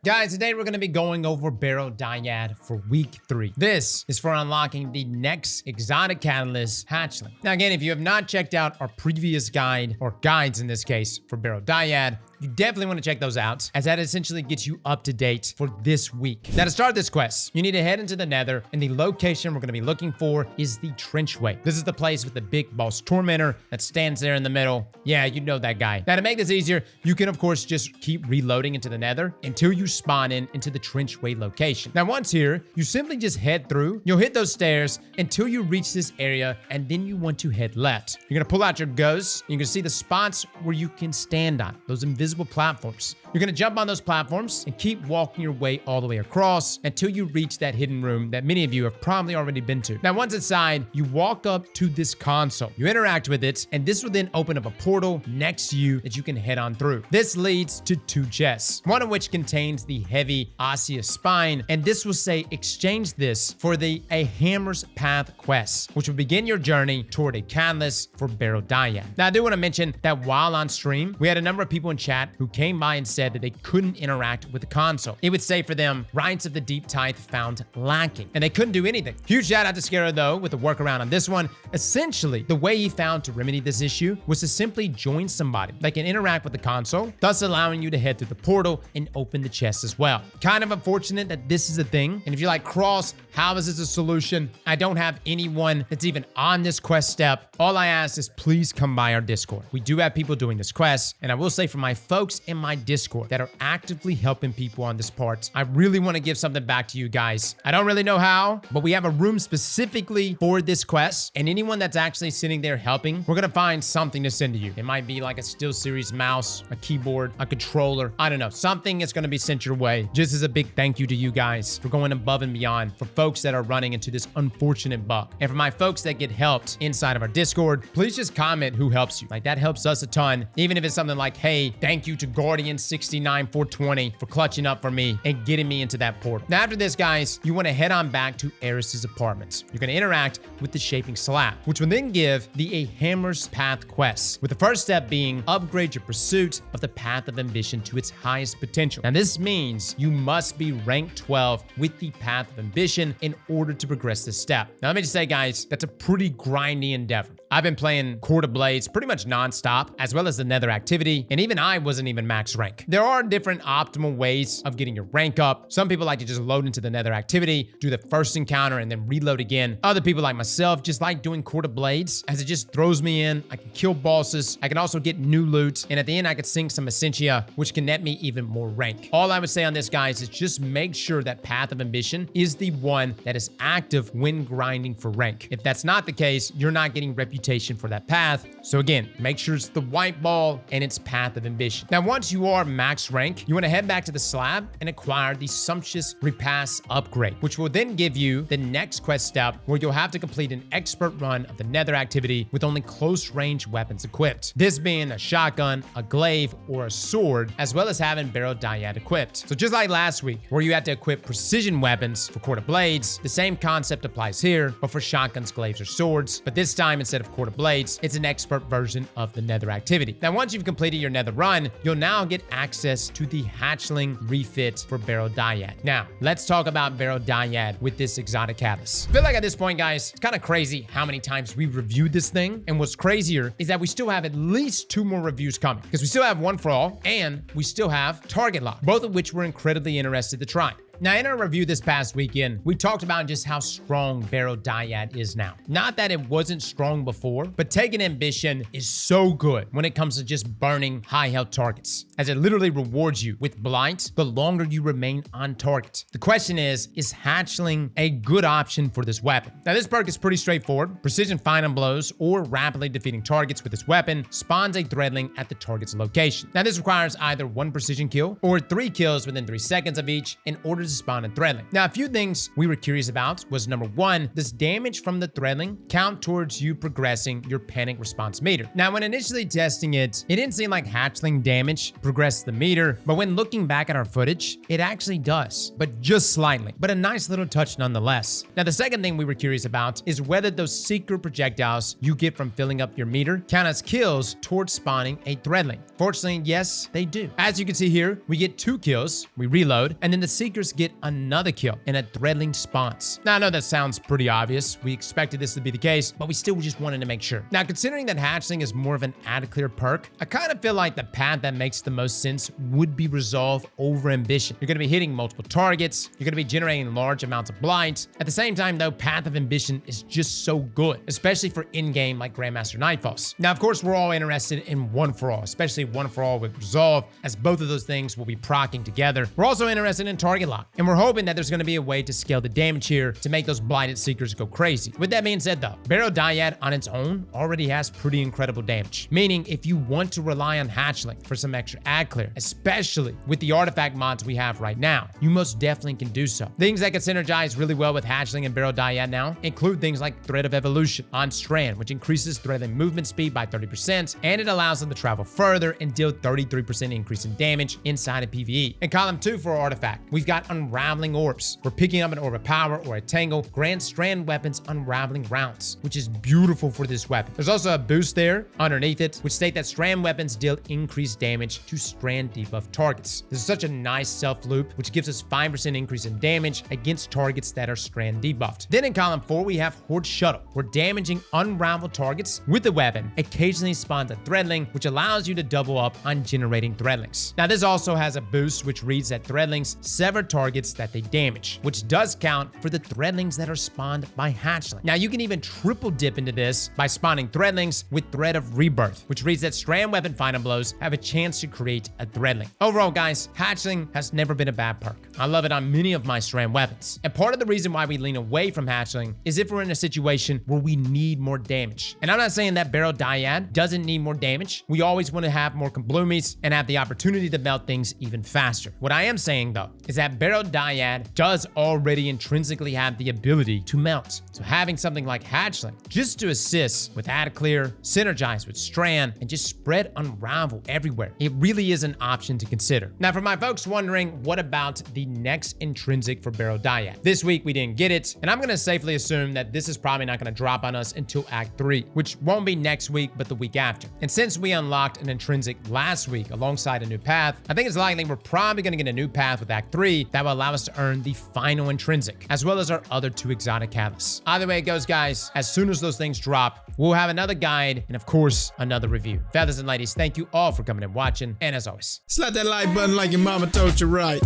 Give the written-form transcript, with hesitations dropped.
Guys, today we're going to be going over Barrow-Dyad for week 3. This is for unlocking the next Exotic Catalyst Hatchling. Now again, if you have not checked out our previous guide, or guides in this case, for Barrow-Dyad, you definitely want to check those out, as that essentially gets you up to date for this week. Now to start this quest, you need to head into the Nether, and the location we're going to be looking for is the Trenchway. This is the place with the big boss tormentor that stands there in the middle. Yeah, you know that guy. Now to make this easier, you can of course just keep reloading into the Nether until you spawn into the Trenchway location. Now once here, you simply just head through. You'll hit those stairs until you reach this area, and then you want to head left. You're going to pull out your ghosts. You can see the spots where you can stand on, those invisible platforms. You're going to jump on those platforms and keep walking your way all the way across until you reach that hidden room that many of you have probably already been to. Now once inside, you walk up to this console. You interact with it, and this will then open up a portal next to you that you can head on through. This leads to 2 chests, one of which contains the heavy osseous spine, and this will say exchange this for a Hammer's Path quest, which will begin your journey toward a catalyst for Barrow-Dyad. Now I do want to mention that while on stream, we had a number of people in chat who came by and said that they couldn't interact with the console. It would say for them, Rites of the Deep Tithe found lacking, and they couldn't do anything. Huge shout out to Scarrow though with the workaround on this one. Essentially, the way he found to remedy this issue was to simply join somebody that can interact with the console, thus allowing you to head through the portal and open the chest as well. Kind of unfortunate that this is a thing, and if you're like, Cross, how is this a solution? I don't have anyone that's even on this quest step. All I ask is please come by our Discord. We do have people doing this quest, and I will say for my folks in my Discord that are actively helping people on this part, I really want to give something back to you guys. I don't really know how, but we have a room specifically for this quest, and anyone that's actually sitting there helping, we're gonna find something to send to you. It might be like a SteelSeries mouse, a keyboard, a controller, I don't know, something is gonna be sent your way, just as a big thank you to you guys for going above and beyond for folks that are running into this unfortunate bug. And for my folks that get helped inside of our Discord, please just comment who helps you. Like, that helps us a ton, even if it's something like, hey, thank you to Guardian69420 for clutching up for me and getting me into that portal. Now after this, guys, you want to head on back to Eris's apartments. You're going to interact with the Shaping Slab, which will then give the Hammer's Path quest, with the first step being upgrade your pursuit of the Path of Ambition to its highest potential. Now this means you must be rank 12 with the Path of Ambition in order to progress this step. Now let me just say, guys, that's a pretty grindy endeavor. I've been playing Court of Blades pretty much non-stop, as well as the Nether activity, and even I wasn't even max rank. There are different optimal ways of getting your rank up. Some people like to just load into the Nether activity, do the first encounter, and then reload again. Other people like myself just like doing Court of Blades, as it just throws me in. I can kill bosses, I can also get new loot, and at the end I could sink some Essentia, which can net me even more rank. All I would say on this, guys, is just make sure that Path of Ambition is the one that is active when grinding for rank. If that's not the case, you're not getting reputation for that path. So again, make sure it's the white ball and it's Path of Ambition. Now once you are max rank, you want to head back to the slab and acquire the Sumptuous Repass upgrade, which will then give you the next quest step where you'll have to complete an expert run of the Nether activity with only close range weapons equipped. This being a shotgun, a glaive, or a sword, as well as having Barrow-Dyad equipped. So just like last week, where you had to equip precision weapons for Court of Blades, the same concept applies here, but for shotguns, glaives, or swords. But this time, instead of Court of Blades, it's an expert version of the Nether activity. Now once you've completed your Nether run, you'll now get access to the Hatchling refit for Barrow-Dyad. Now let's talk about Barrow-Dyad with this Exotic Catalyst. I feel like at this point, guys, it's kind of crazy how many times we've reviewed this thing, and what's crazier is that we still have at least 2 more reviews coming, because we still have One for All and we still have Target Lock, both of which we're incredibly interested to try. Now, in our review this past weekend, we talked about just how strong Barrow-Dyad is now. Not that it wasn't strong before, but taking Ambition is so good when it comes to just burning high health targets, as it literally rewards you with Blight the longer you remain on target. The question is Hatchling a good option for this weapon? Now, this perk is pretty straightforward. Precision Final Blows or rapidly defeating targets with this weapon spawns a threadling at the target's location. Now, this requires either 1 precision kill or 3 kills within 3 seconds of each in order does it spawn in Threadling? Now, a few things we were curious about was number one, does damage from the Threadling count towards you progressing your panic response meter? Now, when initially testing it, it didn't seem like hatchling damage progressed the meter, but when looking back at our footage, it actually does, but just slightly, but a nice little touch nonetheless. Now, the second thing we were curious about is whether those secret projectiles you get from filling up your meter count as kills towards spawning a Threadling. Fortunately, yes, they do. As you can see here, we get 2 kills, we reload, and then the Seekers get another kill and a Threadling spawns. Now, I know that sounds pretty obvious. We expected this to be the case, but we still just wanted to make sure. Now, considering that Hatchling is more of an add clear perk, I kind of feel like the path that makes the most sense would be Resolve over Ambition. You're going to be hitting multiple targets, you're going to be generating large amounts of blight. At the same time, though, Path of Ambition is just so good, especially for in-game like Grandmaster Nightfalls. Now, of course, we're all interested in One for All, especially One for All with Resolve, as both of those things will be proccing together. We're also interested in Target Lock, and we're hoping that there's going to be a way to scale the damage here to make those Blighted Seekers go crazy. With that being said, though, Barrow-Dyad on its own already has pretty incredible damage, meaning if you want to rely on Hatchling for some extra ad clear, especially with the artifact mods we have right now, you most definitely can do so. Things that can synergize really well with Hatchling and Barrow-Dyad now include things like Thread of Evolution on Strand, which increases Threadling movement speed by 30%, and it allows them to travel further and deal 33% increase in damage inside of PvE. In column 2 for our artifact, we've got Unraveling Orbs. We're picking up an Orb of Power or a Tangle, grant Strand weapons Unraveling Rounds, which is beautiful for this weapon. There's also a boost there underneath it, which state that Strand weapons deal increased damage to Strand debuff targets. This is such a nice self-loop, which gives us 5% increase in damage against targets that are Strand debuffed. Then in column 4, we have Horde Shuttle. We're damaging unraveled targets with the weapon. Occasionally spawns a Threadling, which allows you to double up on generating Threadlings. Now, this also has a boost, which reads that Threadlings sever targets that they damage, which does count for the Threadlings that are spawned by Hatchling. Now, you can even triple dip into this by spawning Threadlings with Thread of Rebirth, which reads that Strand weapon final blows have a chance to create a Threadling. Overall, guys, Hatchling has never been a bad perk. I love it on many of my Strand weapons. And part of the reason why we lean away from Hatchling is if we're in a situation where we need more damage. And I'm not saying that Barrow-Dyad doesn't need more damage. We always want to have more Kabloomies and have the opportunity to melt things even faster. What I am saying, though, is that Barrow-Dyad does already intrinsically have the ability to melt. So having something like Hatchling just to assist with add clear, synergize with Strand, and just spread Unravel everywhere, it really is an option to consider. Now, for my folks wondering, what about the next intrinsic for Barrow-Dyad? This week we didn't get it, and I'm going to safely assume that this is probably not going to drop on us until Act 3, which won't be next week, but the week after. And since we unlocked an intrinsic last week alongside a new path, I think it's likely we're probably going to get a new path with Act 3 that will allow us to earn the final intrinsic, as well as our other 2 exotic catalysts. Either way it goes, guys, as soon as those things drop, we'll have another guide and, of course, another review. Fellas and ladies, thank you all for coming and watching, and as always, Slap that like button like your mama told you right.